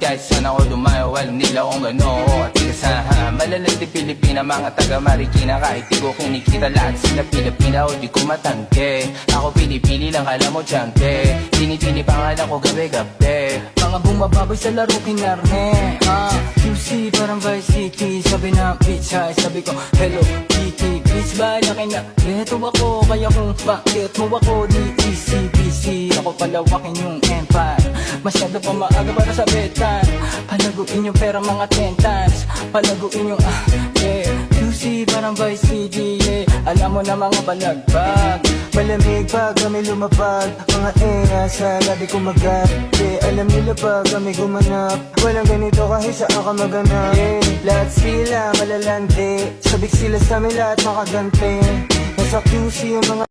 kahit saan ako dumayo, alam nila kung gano'n at tigasahan. Malalandi Pilipina, mga taga Marikina, kahit di ko kinikita lahat sila Pilipina o di ko matangke. Ako pinipili lang, kala mo tiyangke, pinipili pangalan ko gabi-gabi. Mga bumababoy sa laro kinarne, QC parang Vice City. Sabi na bitch hi, sabi ko hello Kitty. Bitch ba laki na beto ako, kaya kung bakit mo ako di easy busy. Ako palawakin yung empire, masyado pa maaga para sa betan. Palaguin yung pera mga 10 times, palaguin yung yeah. QC parang Vice City, yeah. Alam mo na mga balagbag, malamig pag kami lumapag. Mga sa labi ko magat, yeah. Alam nila pag kami gumanap, walang ganito kahit saan ka maganap, yeah. Lahat sila malalandi, sabik sila sa amin lahat makagante. Nasa QC yung mga